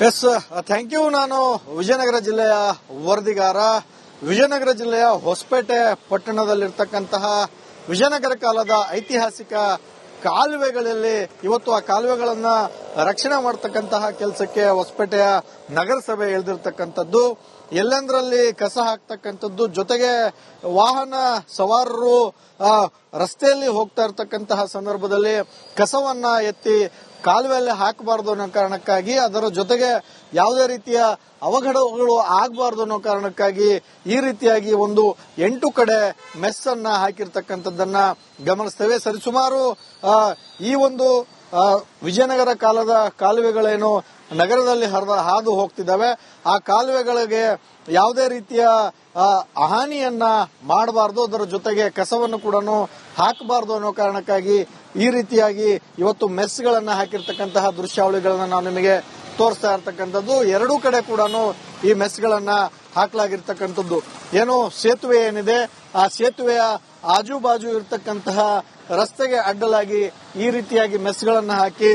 S, thank you. ನಾನು ವಿಜಯನಗರ ಜಿಲ್ಲೆಯ ವರದಿಗಾರ. ವಿಜಯನಗರ ಜಿಲ್ಲೆಯ ಹೊಸಪೇಟೆ ಪಟ್ಟಣದಲ್ಲಿರ್ತಕ್ಕಂತಹ ವಿಜಯನಗರ ಕಾಲದ ಐತಿಹಾಸಿಕ ಕಾಲುವೆಗಳಲ್ಲಿ ಇವತ್ತು ಆ ಕಾಲುವೆಗಳನ್ನ ರಕ್ಷಣೆ ಮಾಡತಕ್ಕಂತಹ ಕೆಲಸಕ್ಕೆ ಹೊಸಪೇಟೆಯ ನಗರಸಭೆ ಇಳಿದಿರ್ತಕ್ಕಂಥದ್ದು. ಎಲ್ಲೆಂದರಲ್ಲಿ ಕಸ ಹಾಕ್ತಕ್ಕಂಥದ್ದು, ಜೊತೆಗೆ ವಾಹನ ಸವಾರರು ರಸ್ತೆಯಲ್ಲಿ ಹೋಗ್ತಾ ಇರ್ತಕ್ಕಂತಹ ಸಂದರ್ಭದಲ್ಲಿ ಕಸವನ್ನ ಎತ್ತಿ ಕಾಲುವೆಯಲ್ಲಿ ಹಾಕಬಾರದು ಅನ್ನೋ ಕಾರಣಕ್ಕಾಗಿ, ಅದರ ಜೊತೆಗೆ ಯಾವುದೇ ರೀತಿಯ ಅವಘಡಗಳು ಆಗಬಾರದು ಅನ್ನೋ ಕಾರಣಕ್ಕಾಗಿ ಈ ರೀತಿಯಾಗಿ 8 ಕಡೆ ಮೆಸ್ ಅನ್ನ ಹಾಕಿರ್ತಕ್ಕಂಥದ್ದನ್ನ ಗಮನಿಸ್ತೇವೆ. ಸರಿಸುಮಾರು ಈ ವಿಜಯನಗರ ಕಾಲದ ಕಾಲುವೆಗಳೇನು ನಗರದಲ್ಲಿ ಹಾದು ಹೋಗ್ತಿದ್ದಾವೆ, ಆ ಕಾಲುವೆಗಳಿಗೆ ಯಾವುದೇ ರೀತಿಯ ಹಾನಿಯನ್ನ ಮಾಡಬಾರದು, ಅದರ ಜೊತೆಗೆ ಕಸವನ್ನು ಕೂಡ ಹಾಕಬಾರದು ಅನ್ನೋ ಕಾರಣಕ್ಕಾಗಿ ಈ ರೀತಿಯಾಗಿ ಇವತ್ತು ಮೆಸ್ಗಳನ್ನ ಹಾಕಿರ್ತಕ್ಕಂತಹ ದೃಶ್ಯಾವಳಿಗಳನ್ನ ನಾವು ನಿಮಗೆ ತೋರಿಸ್ತಾ ಇರ್ತಕ್ಕಂಥದ್ದು. 2 ಕಡೆ ಕೂಡ ಈ ಮೆಸ್ಗಳನ್ನ ಹಾಕಲಾಗಿರ್ತಕ್ಕಂಥದ್ದು. ಏನು ಸೇತುವೆ ಏನಿದೆ, ಆ ಸೇತುವೆಯ ಆಜು ಬಾಜು ಇರತಕ್ಕಂತಹ ರಸ್ತೆಗೆ ಅಡ್ಡಲಾಗಿ ಈ ರೀತಿಯಾಗಿ ಮೆಸ್ಗಳನ್ನ ಹಾಕಿ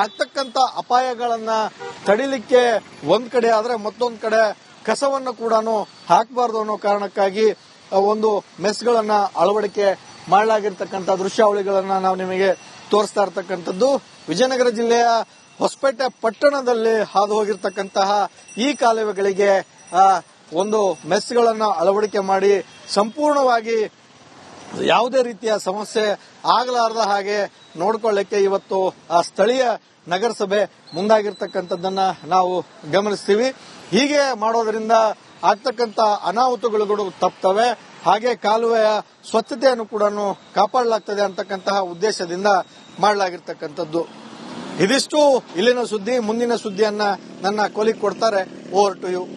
ಆಗ್ತಕ್ಕಂತ ಅಪಾಯಗಳನ್ನ ತಡಿಲಿಕ್ಕೆ ಒಂದ್ ಕಡೆ ಆದ್ರೆ ಮತ್ತೊಂದ್ ಕಡೆ ಕಸವನ್ನು ಕೂಡ ಹಾಕಬಾರದು ಅನ್ನೋ ಕಾರಣಕ್ಕಾಗಿ ಮೆಸ್ಗಳನ್ನ ಅಳವಡಿಕೆ ಮಾಡಲಾಗಿರ್ತಕ್ಕಂಥ ದೃಶ್ಯಾವಳಿಗಳನ್ನ ನಾವು ನಿಮಗೆ ತೋರಿಸ್ತಾ ಇರ್ತಕ್ಕಂಥದ್ದು. ವಿಜಯನಗರ ಜಿಲ್ಲೆಯ ಹೊಸಪೇಟೆ ಪಟ್ಟಣದಲ್ಲಿ ಹಾದು ಹೋಗಿರ್ತಕ್ಕಂತಹ ಈ ಕಾಲುವೆಗಳಿಗೆ ಮೆಸ್ಗಳನ್ನ ಅಳವಡಿಕೆ ಮಾಡಿ ಸಂಪೂರ್ಣವಾಗಿ ಯಾವುದೇ ರೀತಿಯ ಸಮಸ್ಯೆ ಆಗಲಾರದ ಹಾಗೆ ನೋಡ್ಕೊಳ್ಳಿಕ್ಕೆ ಇವತ್ತು ಆ ಸ್ಥಳೀಯ ನಗರಸಭೆ ಮುಂದಾಗಿರ್ತಕ್ಕಂಥದ್ದನ್ನ ನಾವು ಗಮನಿಸ್ತೀವಿ. ಹೀಗೆ ಮಾಡೋದ್ರಿಂದ ಆಗ್ತಕ್ಕಂಥ ಅನಾಹುತಗಳು ತಪ್ಪುತ್ತವೆ, ಹಾಗೆ ಕಾಲುವೆಯ ಸ್ವಚ್ಛತೆಯನ್ನು ಕೂಡ ಕಾಪಾಡಲಾಗ್ತದೆ ಅಂತಕ್ಕಂತಹ ಉದ್ದೇಶದಿಂದ ಮಾಡಲಾಗಿರ್ತಕ್ಕಂಥದ್ದು. ಇದಿಷ್ಟು ಇಲ್ಲಿನ ಸುದ್ದಿ. ಮುಂದಿನ ಸುದ್ದಿಯನ್ನ ನನ್ನ ಕೊಲಿಗ್ ಕೊಡ್ತಾರೆ. Over to you.